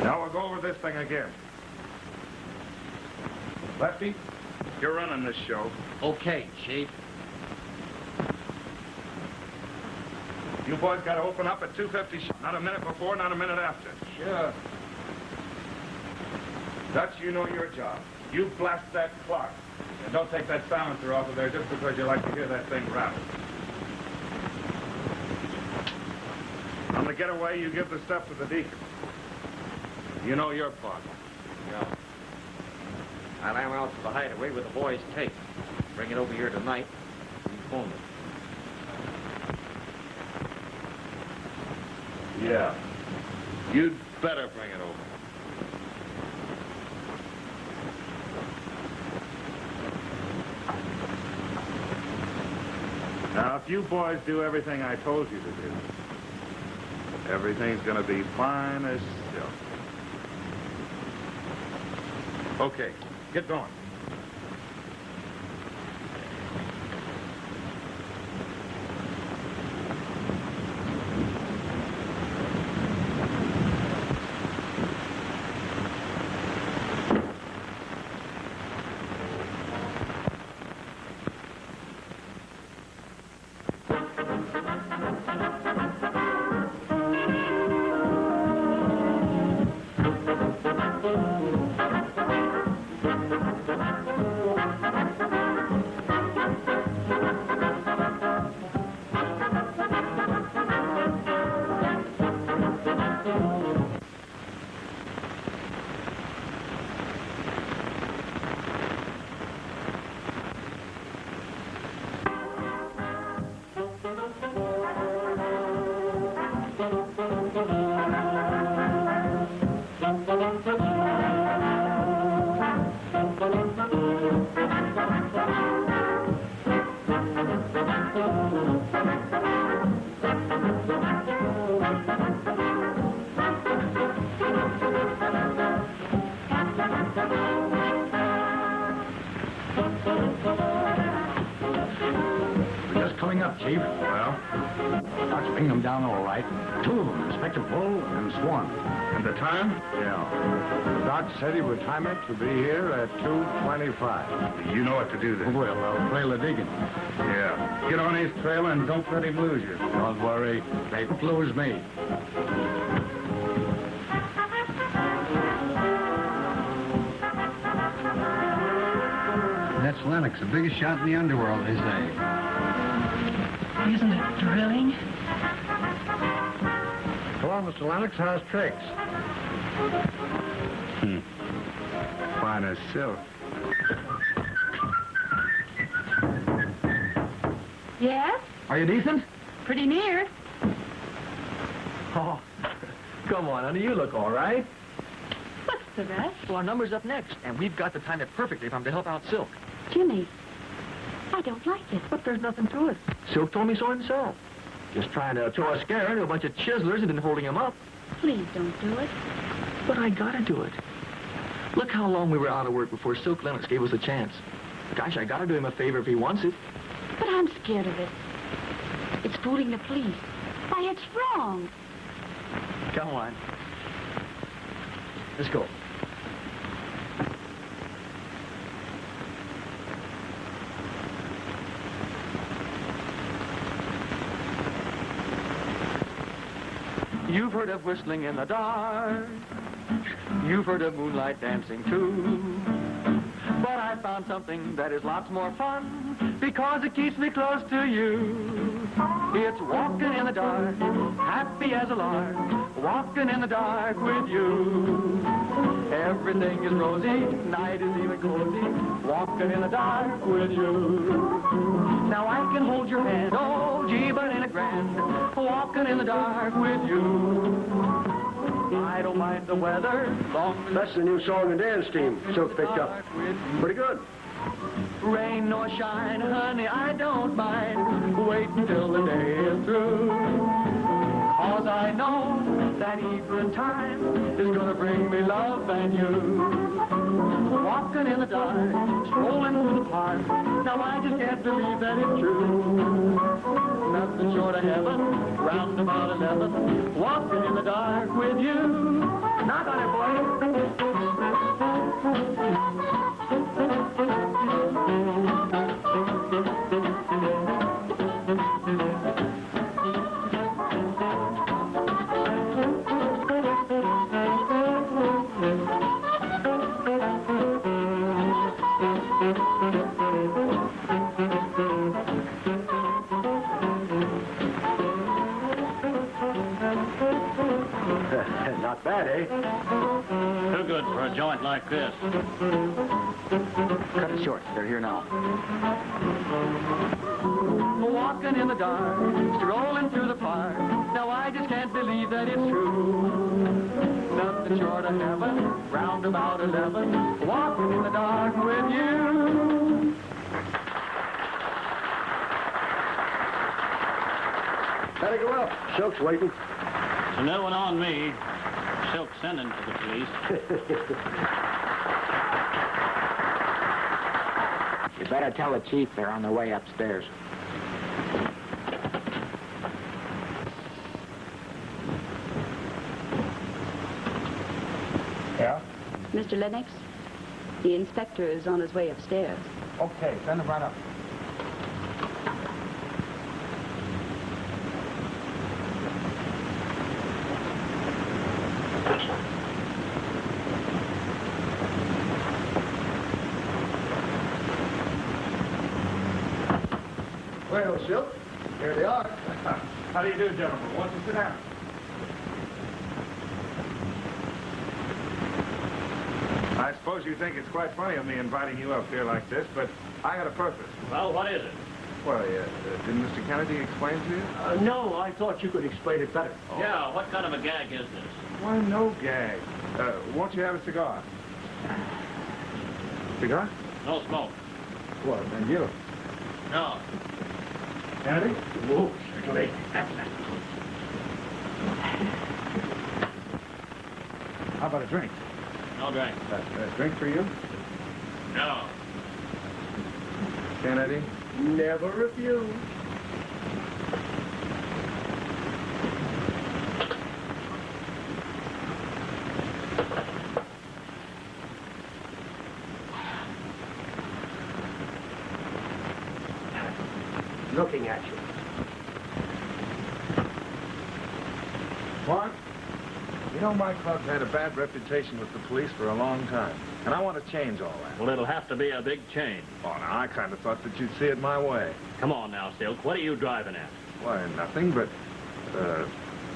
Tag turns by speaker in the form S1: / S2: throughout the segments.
S1: Now we'll go over this thing again. Lefty, you're running this show.
S2: Okay, Chief.
S1: You boys got to open up at 2:50. Not a minute before, not a minute after.
S2: Sure.
S1: Dutch, you know your job. You blast that clock. And don't take that silencer off of there just because you like to hear that thing rattle. On the getaway, you give the stuff to the deacon. You know your part.
S2: Yeah. And I'm out to the hideaway with the boys' tape. Bring it over here tonight. You phone it.
S1: Yeah. You'd better bring it over. Now, if you boys do everything I told you to do, everything's gonna be fine as silk. Okay, get going.
S3: Chief. Well? Dutch bring them down all right. Two of them, Inspector Bull and Swan.
S1: And the time?
S3: Yeah. Dutch said he would time it to be here at 2:25.
S1: You know what to do then.
S3: Well, I'll trail the digging.
S1: Yeah. Get on his trail and don't let him lose you.
S3: Don't worry. They won't lose me. That's Lennox, the biggest shot in the underworld, they say.
S4: Isn't it thrilling?
S3: Come on, Mr. Lennox, how's tricks?
S1: Fine as silk.
S4: Yes?
S5: Are you decent?
S4: Pretty near.
S5: Oh, come on, honey, you look all right.
S4: What's the rush?
S5: Well, our number's up next, and we've got to time it perfectly if I'm to help out Silk.
S4: Jimmy, I don't like it.
S5: But there's nothing to it. Silk told me so himself. Just trying to throw a scare into a bunch of chiselers who've been holding him up.
S4: Please don't do it.
S5: But I gotta do it. Look how long we were out of work before Silk Lennox gave us a chance. Gosh, I gotta do him a favor if he wants it.
S4: But I'm scared of it. It's fooling the police. Why, it's wrong.
S5: Come on. Let's go. You've heard of whistling in the dark. You've heard of moonlight dancing too. But I found something that is lots more fun because it keeps me close to you. It's walking in the dark, happy as a lark, walking in the dark with you. Everything is rosy, night is even cozy, walking in the dark with you. Now I can hold your hand, oh gee, but ain't it grand, walking in the dark with you. I don't mind the weather, long as
S3: That's the new song and dance team Silk picked up. Pretty good.
S5: rain nor shine, honey, I don't mind. Wait until the day is through. 'Cause I know that evening time is gonna bring me love and you. Walking in the dark, strolling through the park. Now I just can't believe that it's true. Nothing short of heaven, round about 11. Walking in the dark with you. Knock on it, boy.
S3: Not bad, eh?
S2: Too good for a joint like this.
S5: Cut it short. They're here now. Walking in the dark, strolling through the park. Now I just can't believe that it's true. Nothing short of heaven, round about 11. Walking in the dark with you.
S3: Gotta go up. Silk's waiting.
S2: So no one on me. Silk sending to the police.
S6: You better tell the chief they're on their way upstairs.
S3: Yeah?
S4: Mr. Lennox, the inspector is on his way upstairs.
S3: Okay, send him right up. Well, Silk, here they are.
S1: How do you do, gentlemen? Won't you sit down? I suppose you think it's quite funny of me inviting you up here like this, but I got a purpose.
S2: Well, what is it?
S1: Well, didn't Mr. Kennedy explain to you?
S3: No, I thought you could explain it better.
S2: Yeah, what kind of a gag is this?
S1: Why, no gag. Won't you have a cigar? Cigar?
S2: No smoke.
S1: Well, then you.
S2: No.
S1: Kennedy?
S3: Oh, certainly.
S1: How about a drink?
S2: No drink.
S1: A drink for you?
S2: No.
S1: Kennedy?
S3: Never refuse. Looking at you.
S1: What? You know, my club's had a bad reputation with the police for a long time, and I want to change all that.
S2: Well, it'll have to be a big change.
S1: Oh, now, I kind of thought that you'd see it my way.
S2: Come on now, Silk. What are you driving at?
S1: Why, nothing, but,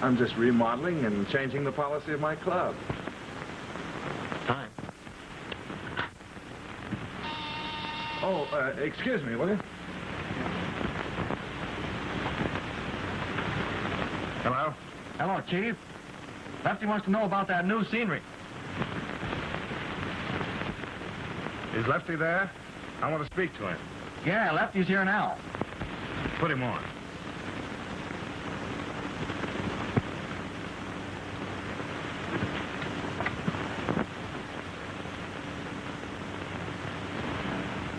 S1: I'm just remodeling and changing the policy of my club.
S5: Time.
S1: Oh, excuse me, will you? Hello?
S5: Hello, Chief. Lefty wants to know about that new scenery.
S1: Is Lefty there? I want to speak to him.
S5: Yeah, Lefty's here now.
S1: Put him on.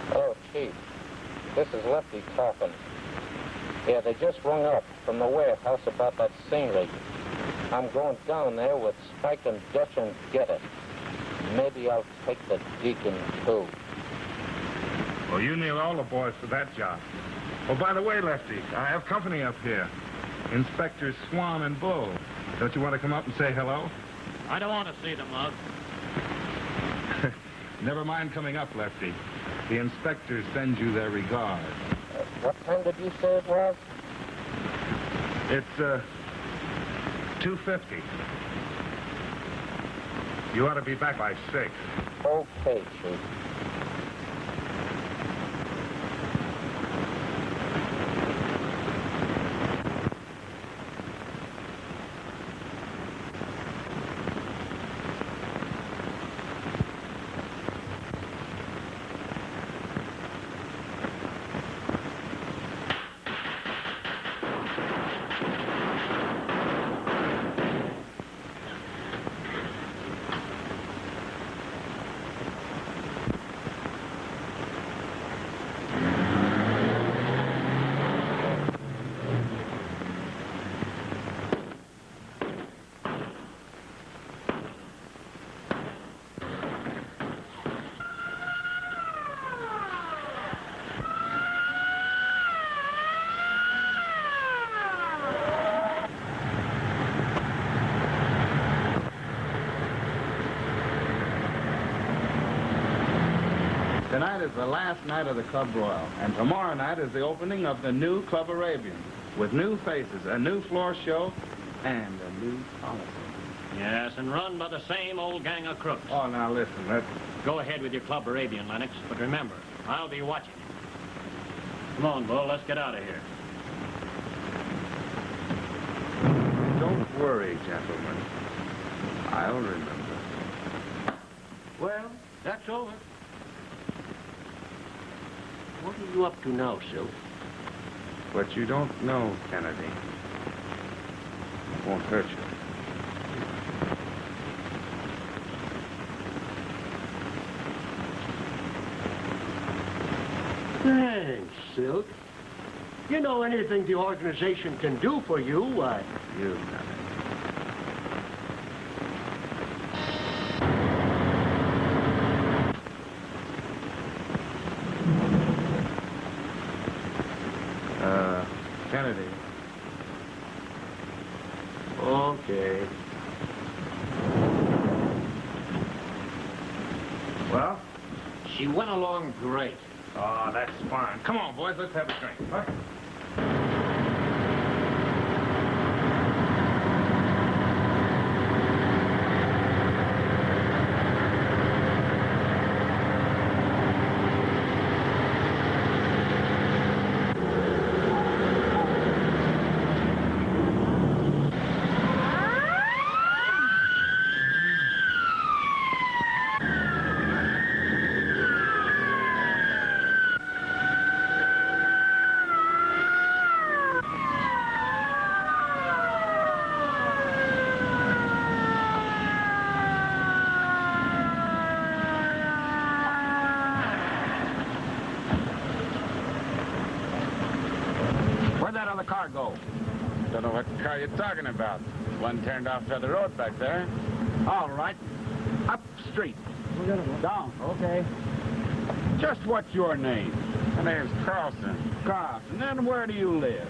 S7: Hello, Chief. This is Lefty talking. Yeah, they just rung up from the warehouse about that scenery. I'm going down there with Spike and Dutch and get it. Maybe I'll take the Deacon, too.
S1: Well, you need all the boys for that job. Oh, by the way, Lefty, I have company up here. Inspectors Swan and Bull. Don't you want to come up and say hello?
S2: I don't want to see the mug.
S1: Never mind coming up, Lefty. The inspector sends you their regards.
S7: What time did you say it was?
S1: It's, 2:50. You ought to be back by 6.
S7: Okay, Chief.
S1: Tonight is the last night of the Club Royal, and tomorrow night is the opening of the new Club Arabian, with new faces, a new floor show, and a new policy.
S2: Yes, and run by the same old gang of crooks.
S1: Oh, now listen,
S2: Go ahead with your Club Arabian, Lennox, but remember, I'll be watching you. Come on, Bull, let's get out of here.
S1: Don't worry, gentlemen. I'll remember.
S2: Well, that's over. What are you up to now, Silk?
S1: What you don't know, Kennedy, won't hurt you.
S8: Thanks, Silk. You know, anything the organization can do for you, why?
S1: You've done it. Kennedy.
S8: Okay.
S1: Well?
S2: She went along great.
S1: Oh, that's fine. Come on, boys, let's have a drink. Huh?
S3: Where'd that other car go? Don't know what car you're talking about. One turned off to the road back there. All right. Up street.
S8: We gotta go down. Okay.
S3: Just what's your name? My name's Carlson. Carlson. And where do you live?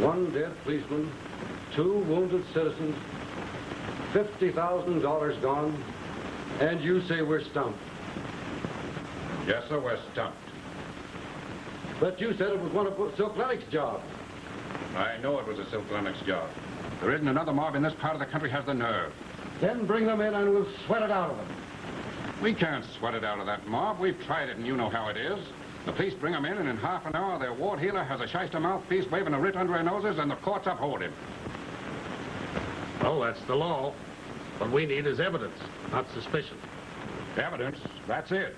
S9: One dead policeman, 2 wounded citizens, $50,000 gone, and you say we're stumped.
S3: Yes, sir, we're stumped.
S9: But you said it was one of Silk Lennox's jobs.
S3: I know it was a Silk Lennox job. There isn't another mob in this part of the country has the nerve.
S9: Then bring them in and we'll sweat it out of them.
S3: We can't sweat it out of that mob. We've tried it, and you know how it is. The police bring them in, and in half an hour, their ward healer has a shyster mouthpiece waving a writ under their noses, and the courts uphold him.
S8: Well, that's the law. What we need is evidence, not suspicion.
S3: Evidence? That's it.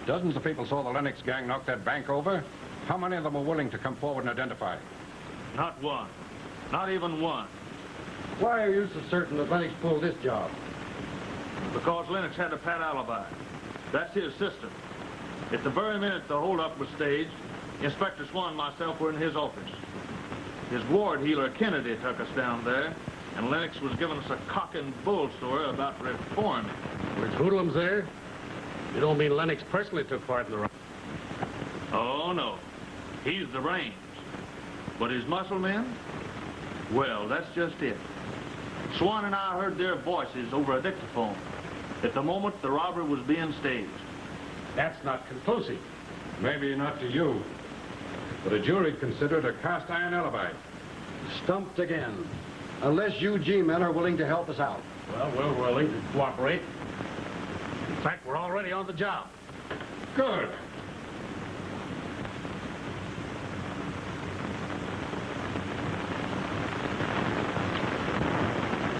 S3: Dozens of people saw the Lennox gang knock that bank over. How many of them were willing to come forward and identify?
S1: Not one. Not even one.
S9: Why are you so certain that Lennox pulled this job?
S1: Because Lennox had a pat alibi. That's his system. At the very minute the holdup was staged, Inspector Swan and myself were in his office. His ward healer, Kennedy, took us down there, and Lennox was giving us a cock and bull story about reforming.
S9: Were hoodlums there? You don't mean Lennox personally took part in the robbery?
S1: Oh, no. He's the brains. But his muscle men? Well, that's just it. Swan and I heard their voices over a dictaphone at the moment the robbery was being staged.
S9: That's not conclusive.
S3: Maybe not to you, but a jury considered a cast-iron alibi.
S9: Stumped again. Unless you G-men are willing to help us out.
S8: Well, we're willing to cooperate. In fact, we're already on the job.
S3: Good.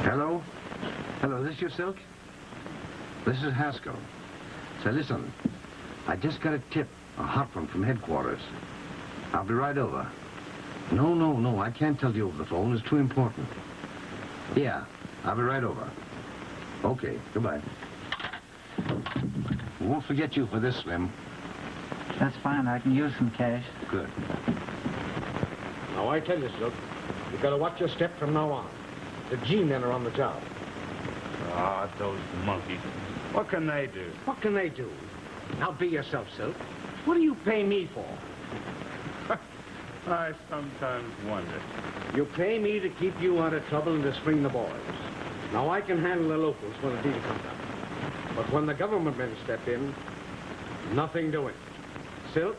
S10: Hello? Hello, this your Silk? This is Haskell. Say, listen, I just got a tip, a hot one from headquarters. I'll be right over. No, I can't tell you over the phone. It's too important. Yeah, I'll be right over. Okay, goodbye. Won't forget you for this, Slim.
S6: That's fine. I can use some cash.
S10: Good.
S9: Now, I tell you, Silk, you gotta watch your step from now on. The G-men are on the job.
S1: Ah, those monkeys. What can they do?
S8: What can they do? Now be yourself, Silk. What do you pay me for?
S1: I sometimes wonder.
S8: You pay me to keep you out of trouble and to string the boys. Now, I can handle the locals when the deal comes up. But when the government men step in, nothing doing. Silk,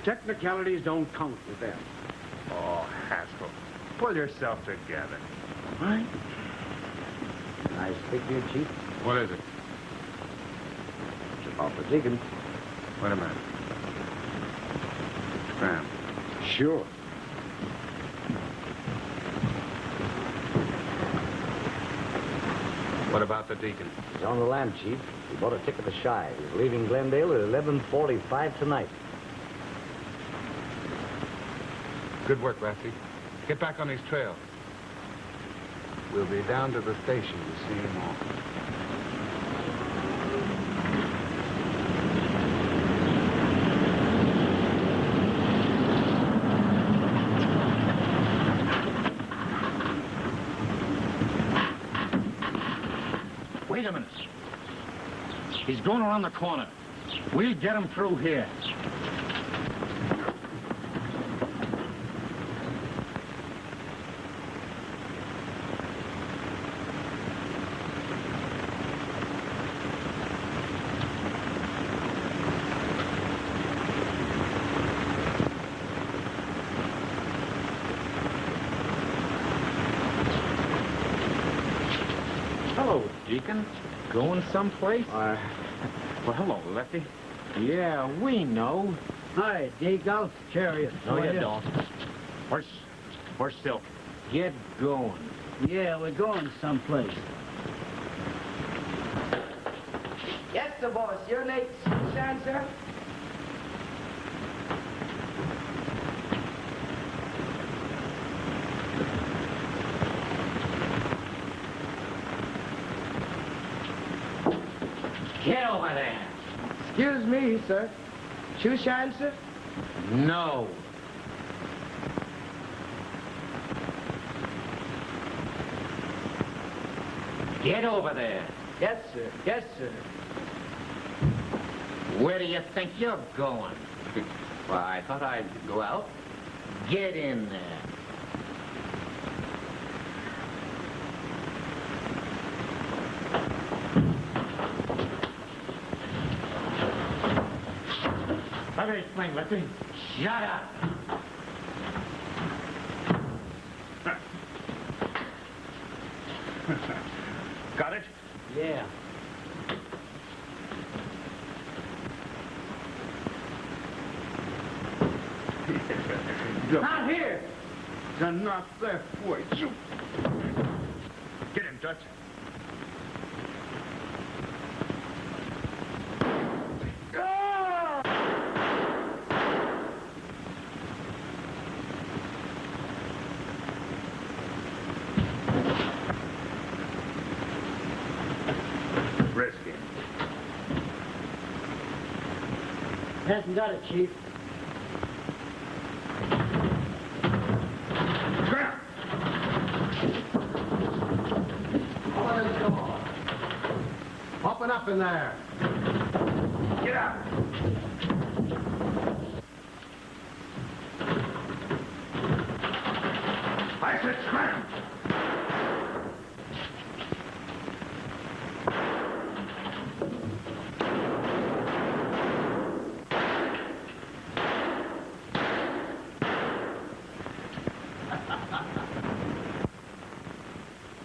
S8: technicalities don't count with them.
S1: Oh, Haskell, pull yourself together.
S8: All right? Nice figure, Chief.
S3: What is it?
S8: It's about the digging.
S3: Wait a minute. Sam.
S8: Sure.
S3: What about the deacon?
S11: He's on the lam, Chief. He bought a ticket to Shy. He's leaving Glendale at 11:45 tonight.
S3: Good work, Lassie. Get back on these trails. We'll be down to the station to see him off.
S1: Wait a minute. He's going around the corner. We'll get him through here. Hello, Deacon. Going someplace?
S8: Well, hello, Lefty. Yeah, we know. Hi, Deke. I'll carry it.
S1: No, you don't. Where's Silk?
S8: Get going.
S12: Yeah, we're going someplace.
S13: Yes, sir, boss. You're late, sunshine, sir.
S2: Get over there.
S13: Excuse me, sir. Shoe shine, sir?
S2: No. Get over there.
S13: Yes, sir. Yes, sir.
S2: Where do you think you're going? Well, I thought I'd go out. Get in there.
S1: Let me explain, Lefty.
S2: Shut up.
S1: Got it?
S12: Yeah.
S13: Not here.
S1: They're not there for you. Get him, Dutch.
S12: Hasn't got it, Chief.
S9: Scram! All right, come on. Popping up in there. Get out. I said scram!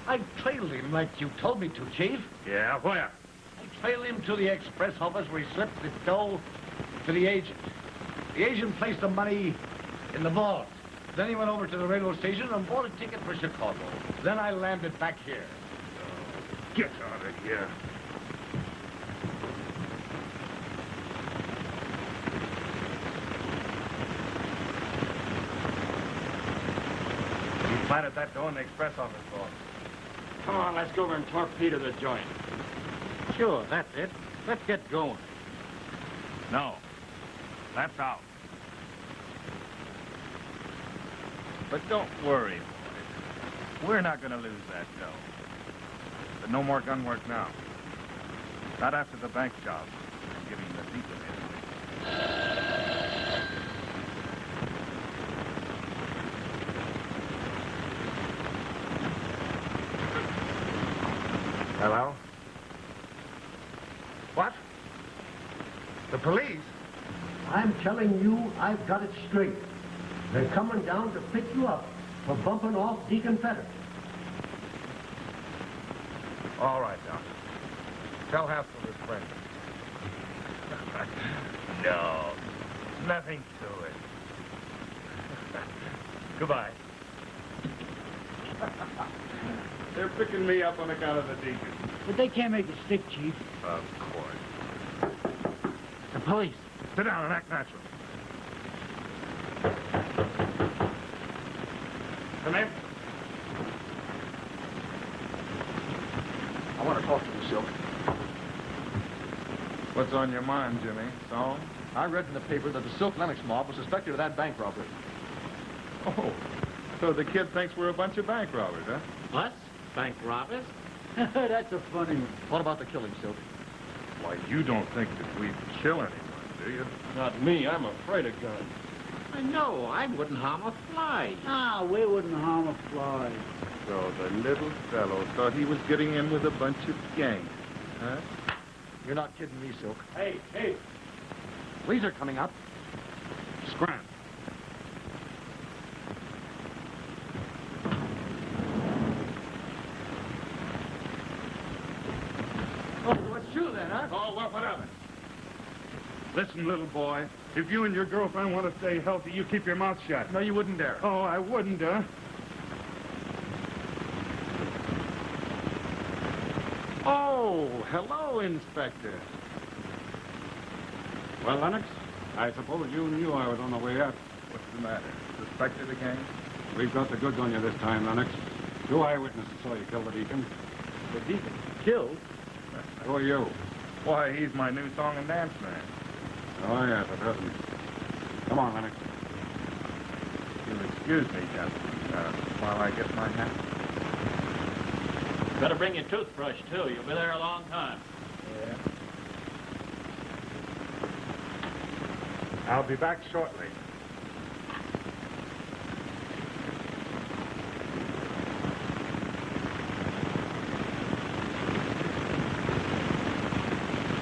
S8: I trailed him like you told me to, Chief.
S9: Yeah, where?
S8: I trailed him to the express office where he slipped the dough to the agent. The agent placed the money in the vault. Then he went over to the railroad station and bought a ticket for Chicago. Then I landed back here.
S9: Get out of here.
S2: He planted that dough in the express office vault.
S3: Come on, let's go over and torpedo the joint.
S2: Sure, that's it. Let's get going.
S1: No. That's out. But don't worry, boys. We're not going to lose that dough.
S2: But no more gun work now. Not after the bank job. I'm giving the deacon anyway.
S9: Hello? What? The police?
S14: I'm telling you, I've got it straight. They're coming down to pick you up for bumping off Deacon Fetter.
S9: All right, Doc. Tell Haskell his friend.
S1: No. Nothing to it. Goodbye.
S3: They're picking me up on account of the deacon.
S12: But they can't make it stick, Chief.
S1: Of course.
S12: The police.
S9: Sit down and act natural. Come in.
S5: I want to talk to you, Silk.
S2: What's on your mind, Jimmy? So?
S5: I read in the paper that the Silk Lennox mob was suspected of that bank robbery.
S2: Oh, so the kid thinks we're a bunch of bank robbers, huh?
S8: Us? Bank robbers?
S12: That's a funny one.
S5: What about the killing, Silk?
S2: Why, you don't think that we'd kill anyone, do you?
S3: Not me. I'm afraid of guns.
S8: I know. I wouldn't harm a fly.
S12: Ah, we wouldn't harm a fly.
S2: So the little fellow thought he was getting in with a bunch of gangs, huh?
S5: You're not kidding me, Silk.
S3: Hey, hey.
S5: Police are coming up.
S3: Scram.
S5: Oh, so it's true then, huh?
S3: Oh, what of it?
S9: Listen, little boy. If you and your girlfriend want to stay healthy, you keep your mouth shut.
S5: No, you wouldn't dare.
S9: Oh, I wouldn't, huh?
S3: Oh, hello, Inspector. Well, Lennox, I suppose you knew I was on the way up.
S2: What's the matter? Suspected again?
S3: We've got the goods on you this time, Lennox. Two eyewitnesses saw you kill the deacon.
S5: The deacon killed?
S3: Who are you?
S2: Why, he's my new song and dance man.
S3: Oh, yes, a dozen. Come on, Lennox.
S2: You'll excuse me, gentlemen, while I get my hat.
S12: Better bring your toothbrush, too. You'll be there a long time.
S2: Yeah.
S9: I'll be back shortly.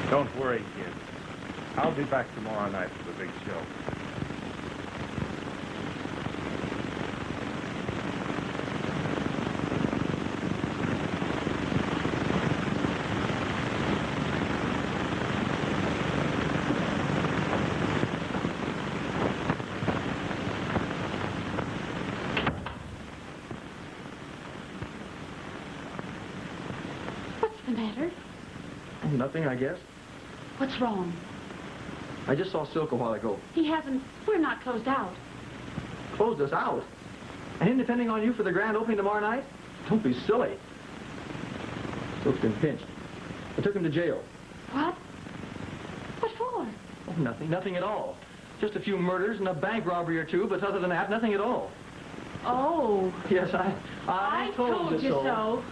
S2: Don't worry, kid. I'll be back tomorrow night for the big show.
S4: What's the matter?
S5: Nothing, I guess.
S4: What's wrong?
S5: I just saw Silk a while ago.
S4: He hasn't... We're not closed out.
S5: Closed us out? And him depending on you for the grand opening tomorrow night? Don't be silly. Silk's been pinched. I took him to jail.
S4: What? What for?
S5: Oh, nothing at all. Just a few murders and a bank robbery or two, but other than that, nothing at all.
S4: Oh.
S5: Yes, I told you so.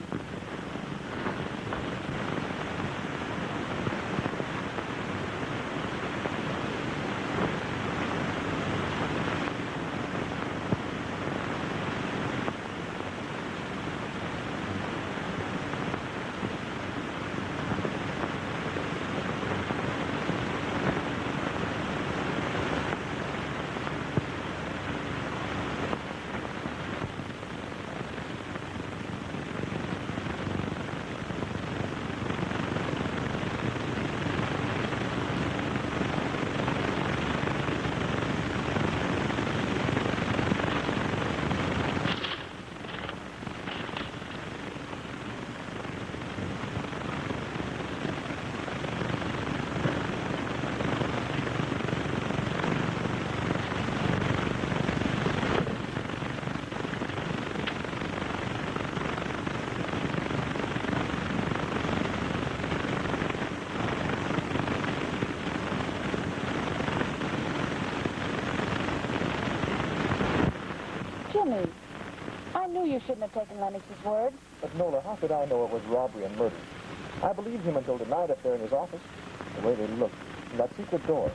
S4: Jimmy, I knew you shouldn't have taken Lennox's word.
S15: But Nola, how could I know it was robbery and murder? I believed him until tonight up there in his office. The way they looked. And that secret door.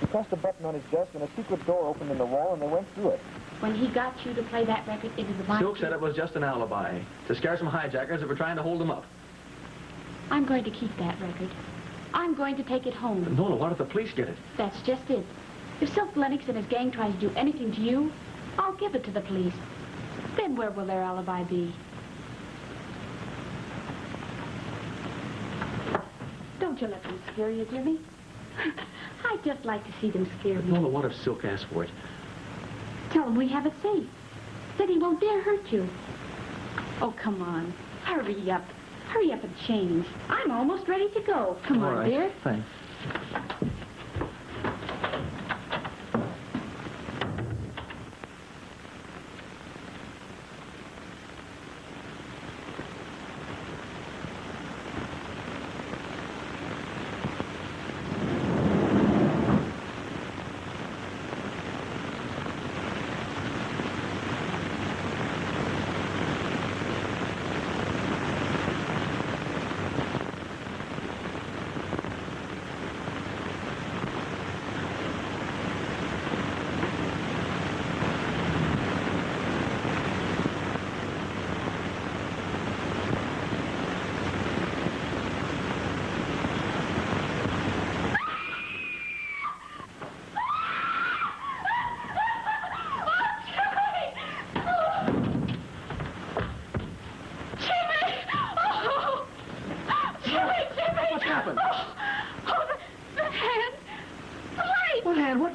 S15: He pressed a button on his desk and a secret door opened in the wall and they went through it.
S4: When he got you to play that record, it was my...
S5: Silk said it was just an alibi to scare some hijackers that were trying to hold him up.
S4: I'm going to keep that record. I'm going to take it home.
S5: But Nola, what if the police get it?
S4: That's just it. If Silk Lennox and his gang tries to do anything to you, I'll give it to the police. Then where will their alibi be? Don't you let them scare you, Jimmy. I'd just like to see them scare me.
S5: Nola, what if Silk asks for it?
S4: Tell him we have it safe. That he won't dare hurt you. Oh, come on. Hurry up. Hurry up and change. I'm almost ready to go. Come
S5: All
S4: on,
S5: right.
S4: dear.
S5: Thanks.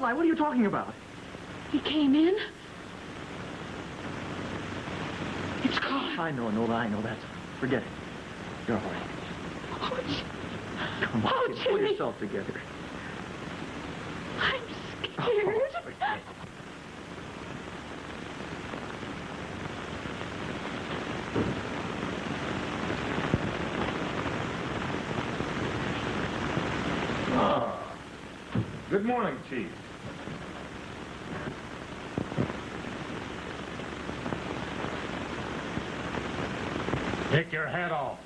S5: What are you talking about?
S4: He came in. It's gone.
S5: I know, Nola, I know that. Forget it. You're all right.
S4: Oh,
S5: Come on,
S4: oh,
S5: kid, pull
S4: Jimmy.
S5: yourself together.
S4: I'm scared.
S2: Good morning, Chief.
S9: Take your hat off.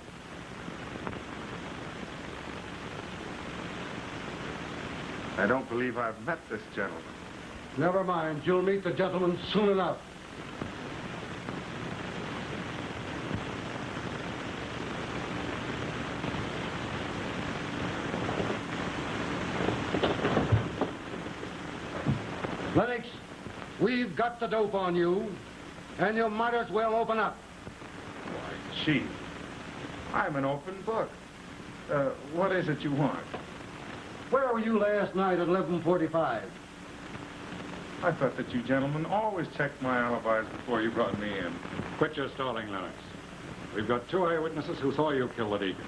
S2: I don't believe I've met this gentleman.
S9: Never mind. You'll meet the gentleman soon enough. Lennox, we've got the dope on you, and you might as well open up.
S2: Why, Chief, I'm an open book. What is it you want?
S9: Where were you last night at 11:45?
S2: I thought that you gentlemen always checked my alibis before you brought me in.
S3: Quit your stalling, Lennox. We've got 2 eyewitnesses who saw you kill the deacon.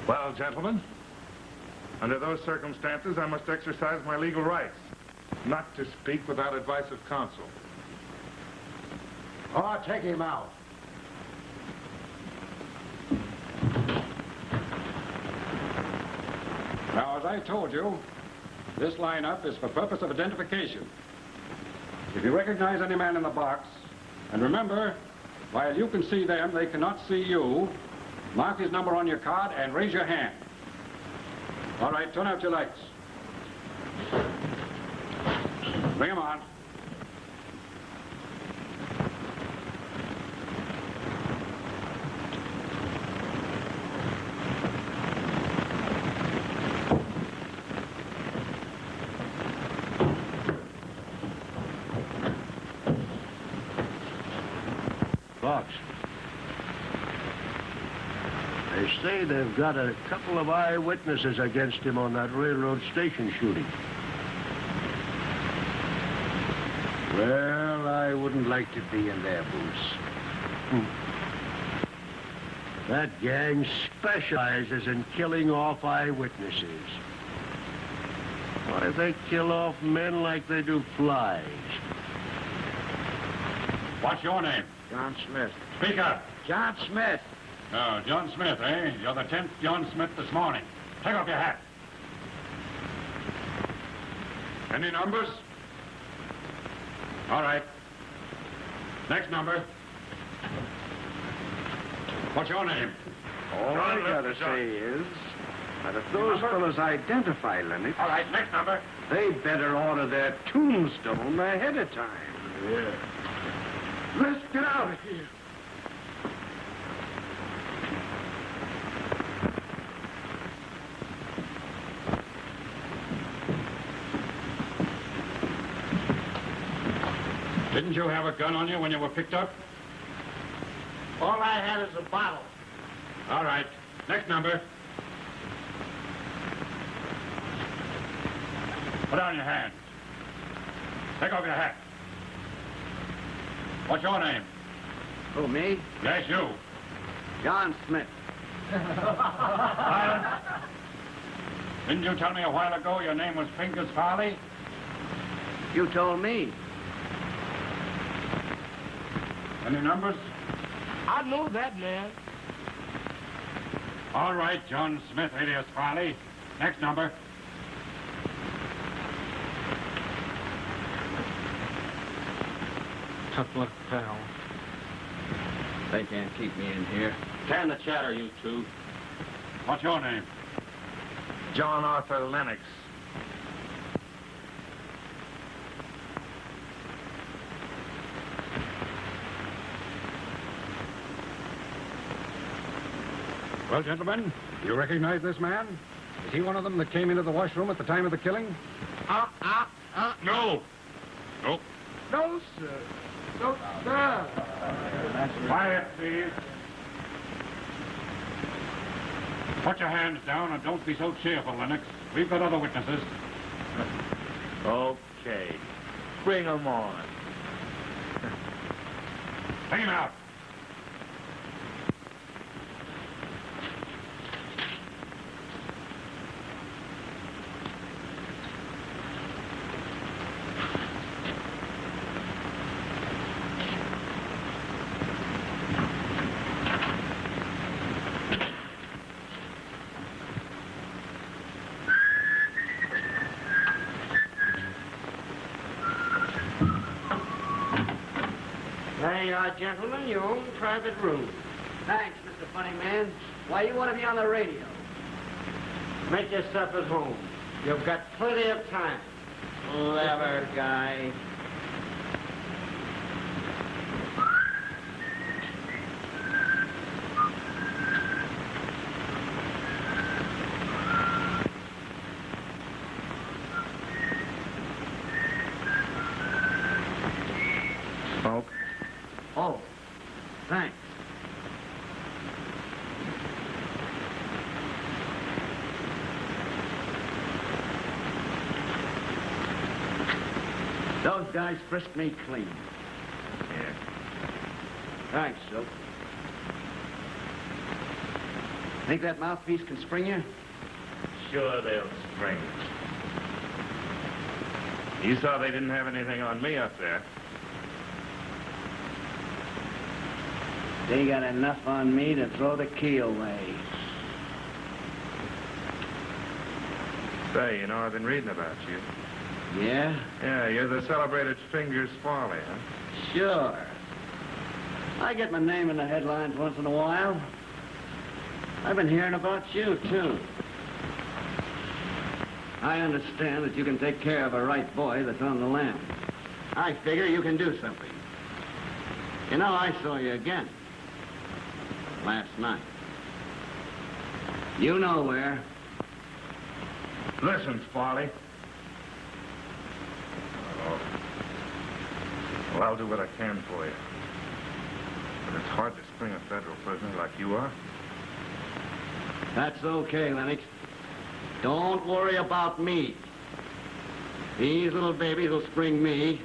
S2: Well, gentlemen, under those circumstances, I must exercise my legal rights. Not to speak without advice of counsel.
S14: Oh, take him out.
S3: Now, as I told you, this lineup is for purpose of identification. If you recognize any man in the box, and remember, while you can see them, they cannot see you, mark his number on your card and raise your hand. All right, turn out your lights. Bring him on.
S14: Box. They say they've got a couple of eyewitnesses against him on that railroad station shooting. Well, I wouldn't like to be in their boots. That gang specializes in killing off eyewitnesses. Why, they kill off men like they do flies.
S3: What's your name?
S8: John Smith.
S3: Speak up.
S8: John Smith.
S3: Oh, John Smith, eh? You're the 10th John Smith this morning. Take off your hat. Any numbers? All right. Next number. What's your name?
S10: All I gotta say is that if those fellows identify Lennox...
S3: All right, next number.
S10: They better order their tombstone ahead of time.
S14: Yeah.
S10: Let's get out of here.
S3: Didn't you have a gun on you when you were picked up?
S8: All I had is a bottle.
S3: All right. Next number. Put down your hands. Take off your hat. What's your name?
S8: Who, me?
S3: Yes, you.
S8: John Smith.
S3: Silence. Didn't you tell me a while ago your name was Fingers Farley?
S8: You told me.
S3: Any numbers?
S8: I know that man.
S3: All right, John Smith, alias Farley. Next number.
S8: Tough luck, pal. They can't keep me in here.
S1: Can the chatter, you two.
S3: What's your name?
S1: John Arthur Lennox.
S3: Well, gentlemen, you recognize this man? Is he one of them that came into the washroom at the time of the killing?
S1: No. Nope.
S8: No, sir. No, sir.
S3: Quiet, please. Put your hands down and don't be so cheerful, Lennox. We've got other witnesses.
S1: Okay. Bring them on.
S3: Bring him out.
S8: There you are, gentlemen, your own private room. Thanks, Mr. Funny Man. Why, you want to be on the radio? Make yourself at home. You've got plenty of time. Clever guy.
S3: Smoke.
S8: Oh, thanks. Those guys frisked me clean.
S3: Yeah.
S8: Thanks, Silk. Think that mouthpiece can spring you?
S1: Sure they'll spring.
S2: You saw they didn't have anything on me up there.
S12: They got enough on me to throw the key away.
S2: Say, you know, I've been reading about you.
S12: Yeah?
S2: Yeah, you're the celebrated Fingers Farley, huh?
S12: Sure. I get my name in the headlines once in a while. I've been hearing about you, too. I understand that you can take care of a right boy that's on the lam. I figure you can do something. You know, I saw you again. Last night. You know where.
S2: Listen, Farley. Oh. Well, I'll do what I can for you. But it's hard to spring a federal prisoner like you are.
S12: That's okay, Lennox. Don't worry about me. These little babies will spring me.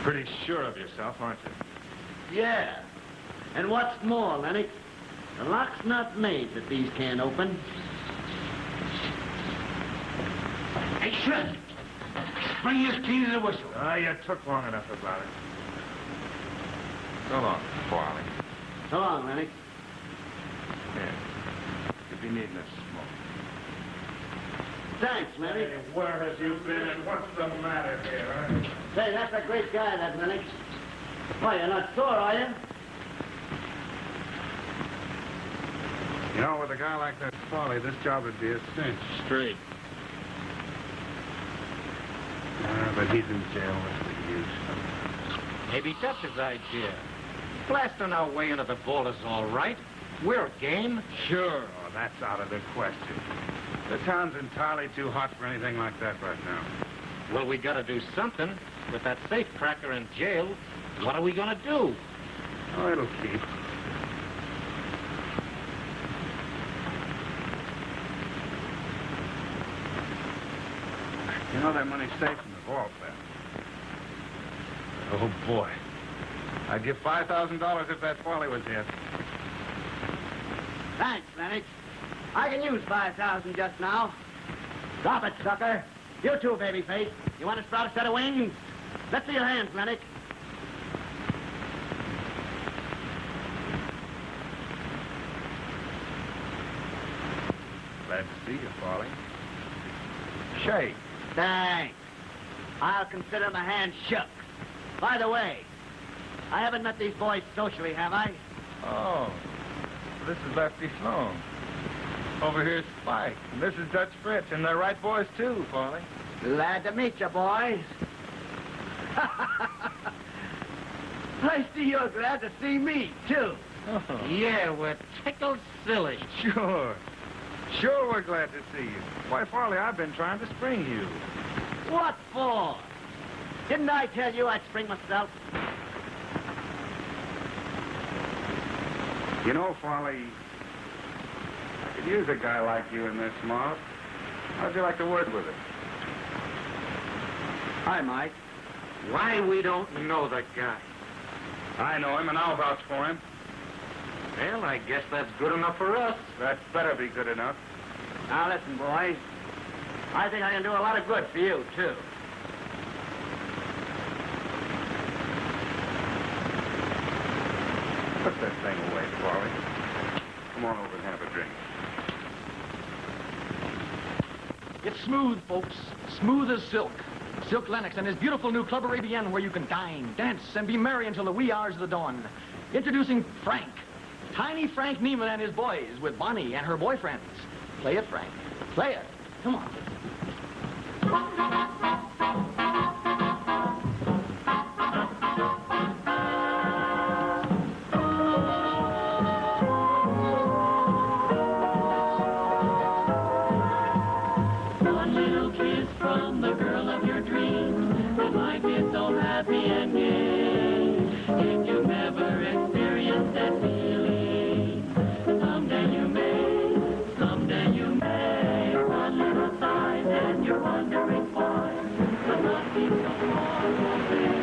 S2: Pretty sure of yourself, aren't you?
S12: Yeah. And what's more, Lennox, the lock's not made that these can't open. Hey, shut! Bring your key to the whistle.
S2: Ah, you took long enough about it. So long, Farley.
S12: So long, Lennox.
S2: Yeah. You'll be needing a smoke.
S12: Thanks, Lennox.
S2: Hey, where have you been and what's the matter here, huh?
S12: Say, that's a great guy, that Lennox. Why, you're not sore, are you?
S3: You know, with a guy like that Farley, this job would be a cinch.
S1: Straight.
S3: But he's in jail. What's the use?
S7: Maybe that's his idea. Blasting our way into the vault is all right. We're game.
S2: Sure. Oh, that's out of the question. The town's entirely too hot for anything like that right now.
S7: Well, we gotta do something. With that safe cracker in jail, what are we gonna do?
S3: Oh, it'll keep. You know that money's safe in the vault there.
S2: Oh, boy. I'd give $5,000 if that Farley was here.
S12: Thanks, Lennox. I can use 5,000 just now. Drop it, sucker. You too, babyface. You want to sprout a set of wings? Let's see your hands, Lennox.
S2: Glad to see you, Farley. Shake.
S12: Thanks. I'll consider my hand shook. By the way, I haven't met these boys socially, have I?
S2: Oh, this is Lefty Sloan. Over here's Spike, and this is Dutch Fritz, and they're right boys, too, Farley.
S12: Glad to meet you, boys. I see you're glad to see me, too.
S2: Oh.
S7: Yeah, we're tickled silly.
S2: Sure. Sure we're glad to see you. Why, Farley, I've been trying to spring you.
S12: What for? Didn't I tell you I'd spring myself?
S2: You know, Farley, I could use a guy like you in this mob. How'd you like to word with it?
S12: Hi, Mike.
S7: Why we don't know the guy?
S2: I know him, and I'll vouch for him.
S7: Well, I guess that's good enough for us.
S2: That better be good enough.
S12: Now, listen, boys. I think I can do a lot of good for you, too.
S2: Put that thing away, Farley. Come on over and have a drink.
S5: It's smooth, folks. Smooth as silk. Silk Lennox and his beautiful new Club Arabian where you can dine, dance, and be merry until the wee hours of the dawn. Introducing Frank. Tiny Frank Neiman and his boys with Bonnie and her boyfriends. Play it, Frank. Play it. Come on.
S16: One little kiss from the girl of your dreams, and life is so happy and gay. If you've never experienced that feeling, someday you may, someday you may. One little sigh, and you're wondering why the love seems so far away.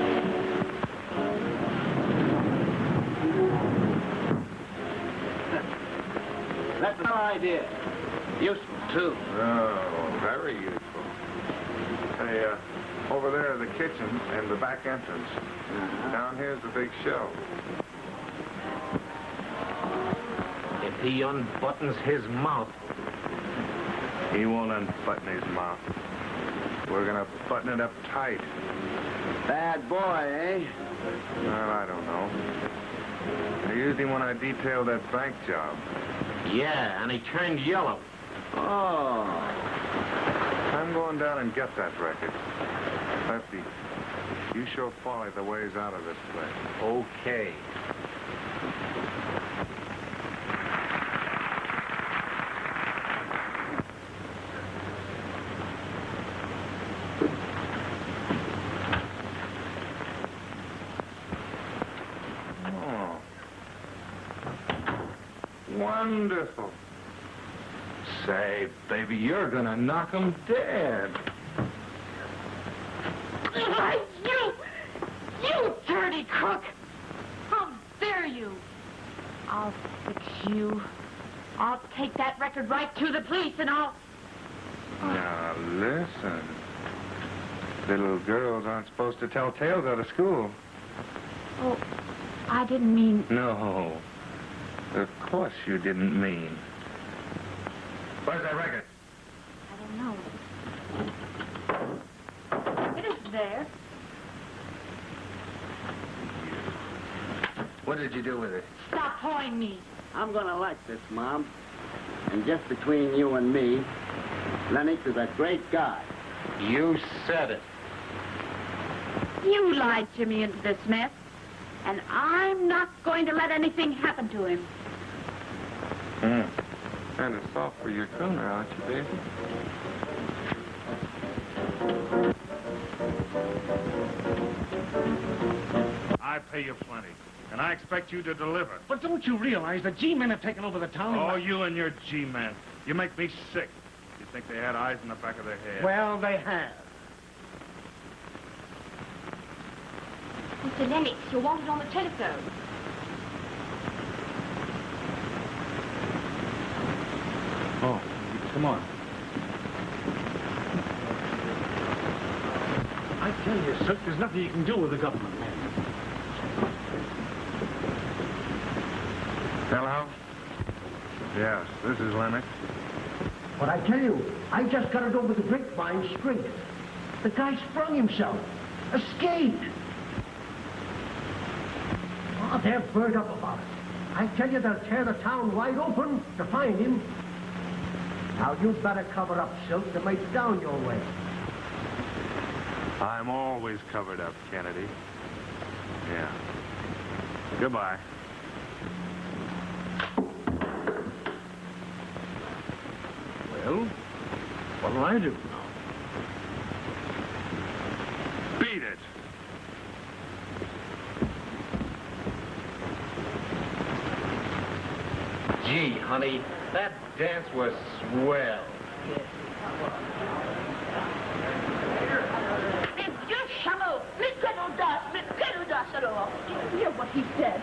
S12: That's our idea.
S13: too.
S2: Oh, very useful. Hey, over there are the kitchen and the back entrance. Down here's the big show.
S7: If he unbuttons his mouth.
S2: He won't unbutton his mouth. We're gonna button it up tight.
S12: Bad boy, eh?
S2: Well, I don't know. I used him when I detailed that bank job.
S7: Yeah, and he turned yellow.
S12: Oh.
S2: I'm going down and get that record. Lefty, you show Folly the ways out of this place.
S7: Okay.
S2: Wonderful. Say, baby, you're gonna knock him dead.
S4: You dirty crook! How dare you? I'll fix you. I'll take that record right to the police and I'll...
S2: Now, listen. Little girls aren't supposed to tell tales out of school.
S4: Oh, I didn't mean...
S2: No. Of course you didn't mean. Where's that record?
S4: I don't know. It isn't there.
S2: What did you do with it?
S4: Stop pawing me.
S12: I'm gonna like this, Mom. And just between you and me, Lennox is a great guy.
S7: You said it.
S4: You lied Jimmy into this mess. And I'm not going to let anything happen to him.
S2: Kind of soft for your cooner, aren't you, baby?
S1: I pay you plenty, and I expect you to deliver.
S9: But don't you realize the G-men have taken over the town?
S1: Oh, you and your G-men. You make me sick. You think they had eyes in the back of their head?
S9: Well, they have.
S4: Mr. Lennox, you're wanted on the telephone.
S1: Oh, come on.
S9: I tell you, Silk, there's nothing you can do with the government.
S2: Hello? Yes, this is Lennox.
S14: But I tell you, I just got it over the grapevine straight. The guy sprung himself. Escaped. Oh, they're burnt up about it. I tell you, they'll tear the town wide open to find him. Now, you better cover up, Silk. They might down your way.
S2: I'm always covered up, Kennedy. Yeah. Goodbye.
S1: Well, what'll I do now?
S2: Beat it.
S7: Gee, honey, that dance was swell.
S4: You hear what he said?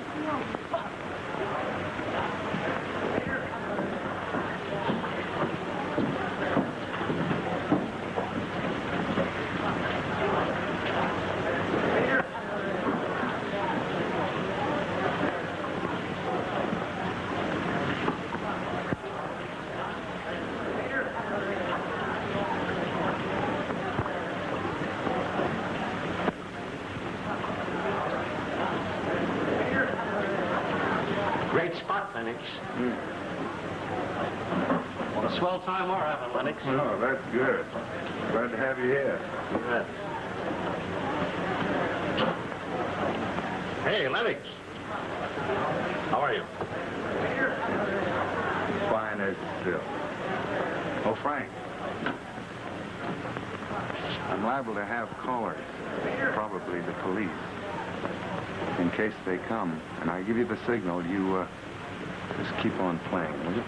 S12: Great spot, Lennox. What a swell time we're having, Lennox.
S2: Oh, that's good. Glad to have you here.
S12: Hey, Lennox. How are you?
S2: Fine as silk. Oh, Frank. I'm liable to have callers, probably the police. In case they come, and I give you the signal, you just keep on playing, will you?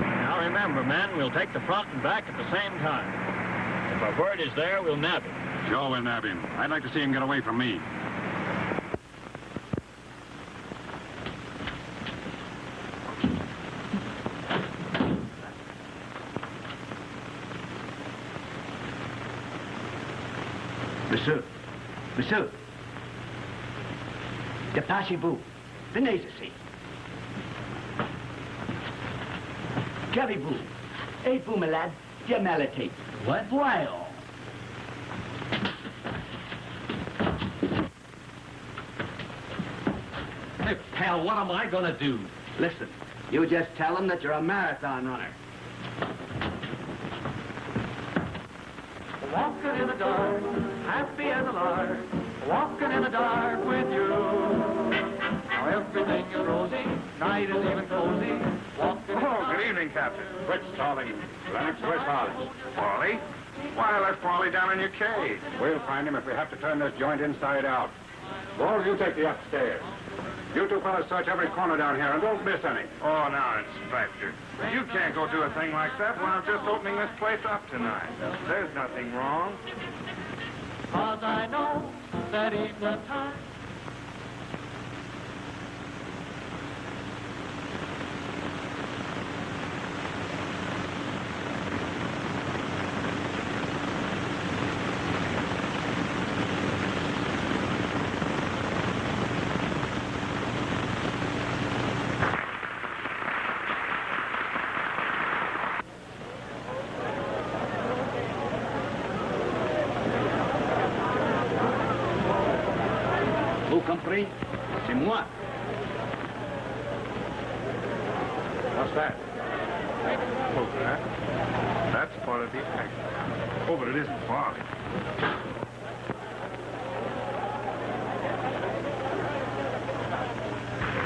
S1: Now remember, men, we'll take the front and back at the same time. If our bird is there, we'll nab him.
S3: Sure, we'll nab him. I'd like to see him get away from me.
S11: Monsieur, dépêchez-vous. Venez ici. Qu'avez-vous? Et vous, malade, bien mal à tête. What? Voyons.
S5: Hey, pal, what am I gonna do?
S11: Listen, you just tell them that you're a marathon runner.
S5: Walking in the dark, happy as a lark, walking in the dark with you. Now everything is rosy, night is even cozy. Walking
S2: Good evening, Captain.
S3: Which Polly? Lennox, where's Polly?
S2: Paulie? Why, I left Paulie down in your cage.
S3: We'll find him if we have to turn this joint inside out. Wall, you take the upstairs. You two fellas search every corner down here and don't miss any.
S2: Oh, now, Inspector. You can't go do a thing like that when I'm just opening this place up tonight. There's nothing wrong.
S5: 'Cause I know that eve's the time.
S11: Vous compris? C'est moi.
S3: What's that?
S2: Oh, that's part of the act. Oh, but it isn't Paulie.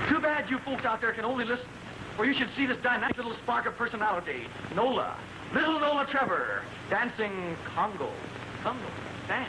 S5: Too bad you folks out there can only listen, or you should see this dynamic little spark of personality. Nola. Little Nola Trevor. Dancing Congo. Congo. Dance.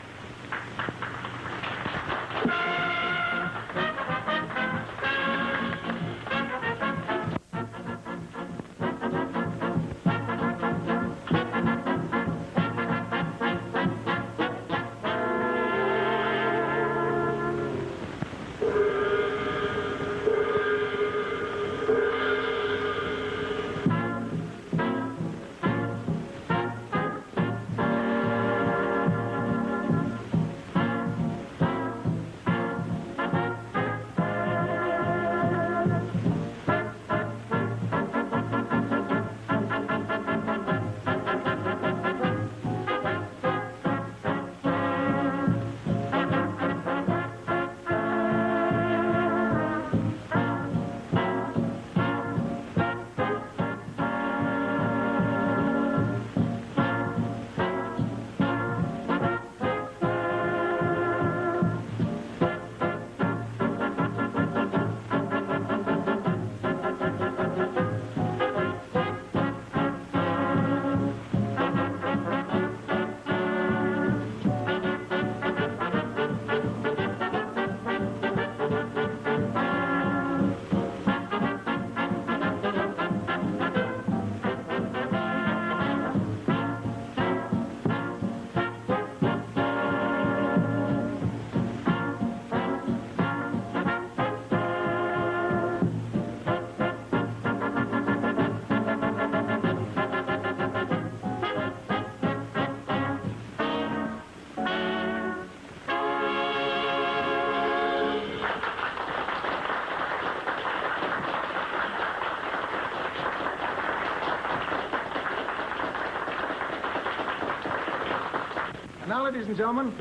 S17: Now, ladies and gentlemen,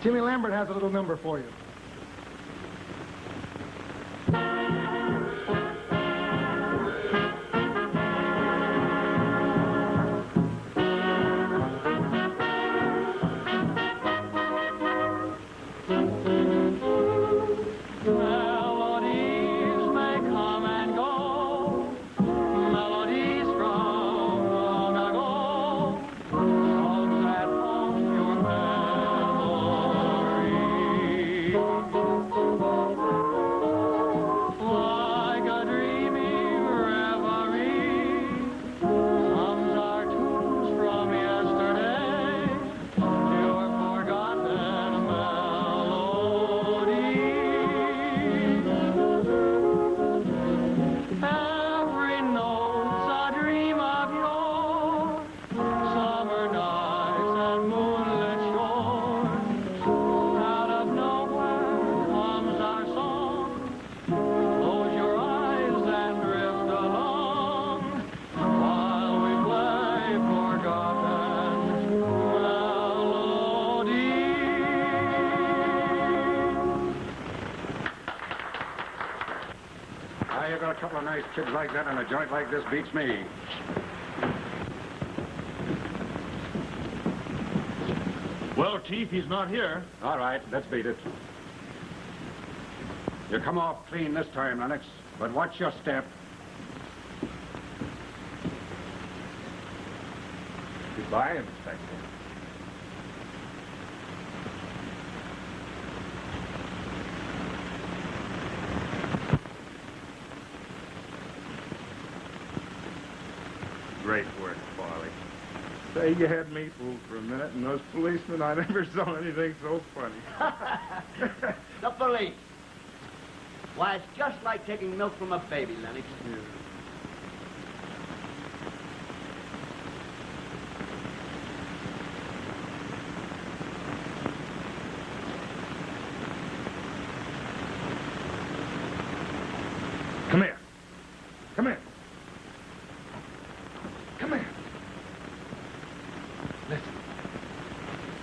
S17: Jimmy Lambert has a little number for you.
S3: Why, you got a couple of nice kids like that, and a joint like this beats me.
S1: Well, Chief, he's not here.
S3: All right, let's beat it. You come off clean this time, Lennox, but watch your step.
S2: Goodbye, Inspector.
S18: Great work, Farley. Say, you had me fooled for a minute, and those policemen, I never saw anything so funny.
S11: The police. Why, it's just like taking milk from a baby, Lennox.
S18: Yeah. Come here. Come here. Come here. Listen.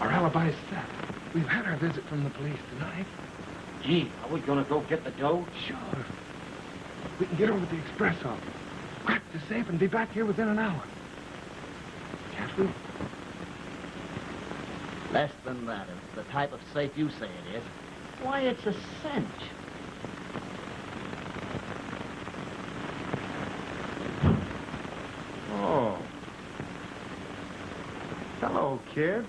S18: Our alibi is set. We've had our visit from the police tonight.
S11: Gee, are we gonna go get the dough?
S18: Sure. We can get over to the express office, crack the safe, and be back here within an hour. Can't we?
S11: Less than that. If it's the type of safe you say it is. Why, it's a cinch.
S18: Oh. Hello, kid.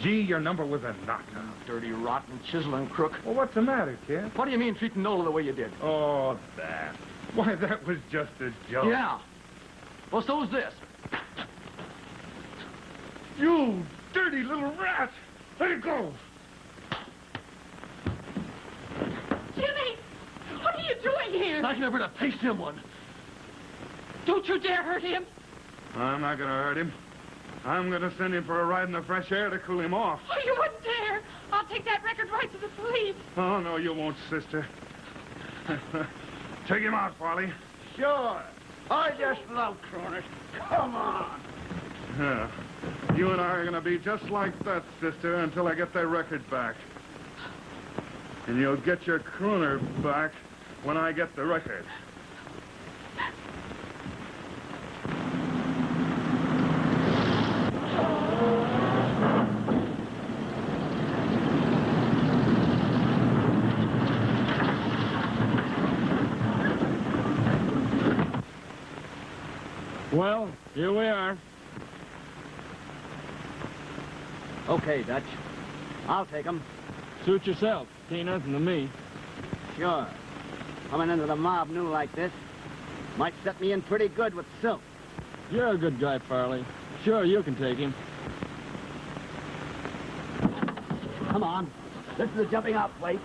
S18: Gee, your number was a knockout.
S5: Dirty, rotten, chiseling crook.
S18: Well, what's the matter, kid?
S5: What do you mean treating Nola the way you did?
S18: Oh, that. Why, that was just a joke.
S5: Yeah. Well, so's this.
S18: You dirty little rat! Let it go!
S4: Jimmy! What are you doing here?
S5: I never to taste him one.
S4: Don't you dare hurt him.
S18: I'm not gonna hurt him. I'm gonna send him for a ride in the fresh air to cool him off.
S4: Oh, you wouldn't dare. I'll take that record right to the police.
S18: Oh, no, you won't, sister. Take him out, Farley.
S11: Sure. I just love crooners. Come on.
S18: Yeah. You and I are gonna be just like that, sister, until I get that record back. And you'll get your crooner back when I get the record.
S1: Well, here we are.
S11: Okay, Dutch. I'll take 'em.
S1: Suit yourself. Ain't nothing to me.
S11: Sure. Coming into the mob new like this might set me in pretty good with Silk.
S1: You're a good guy, Farley. Sure, you can take him.
S11: Come on. This is the jumping out place.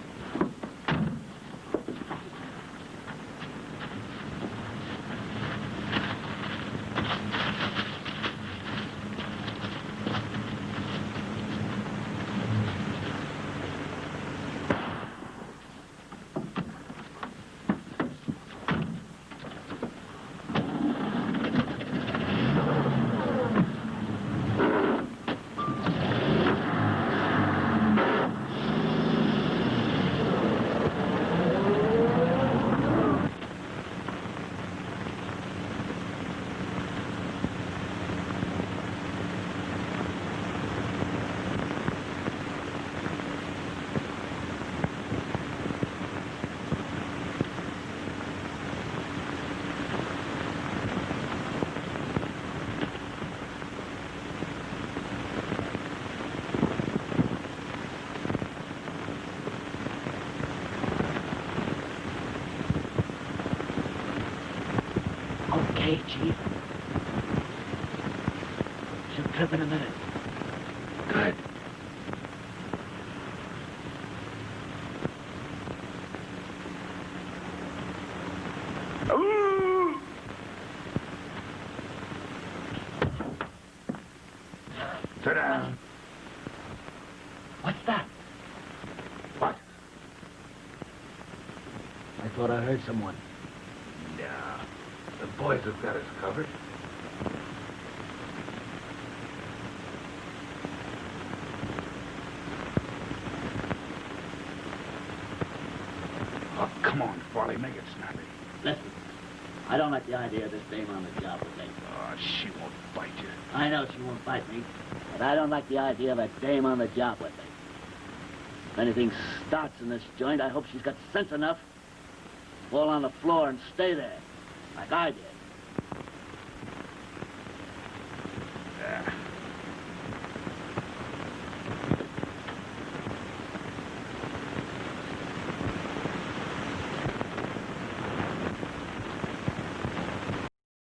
S11: Okay, Chief. She'll trip in a minute.
S18: Good. Ooh! Sit down.
S11: What's that?
S18: What?
S11: I thought I heard someone.
S18: Nah. The boys have got us covered. Oh, come on, Farley, make it snappy.
S11: Listen, I don't like the idea of this dame on the job with me.
S18: Oh, she won't bite you.
S11: I know she won't bite me, but I don't like the idea of a dame on the job with me. If anything starts in this joint, I hope she's got sense enough to fall on the floor and stay there, like I did.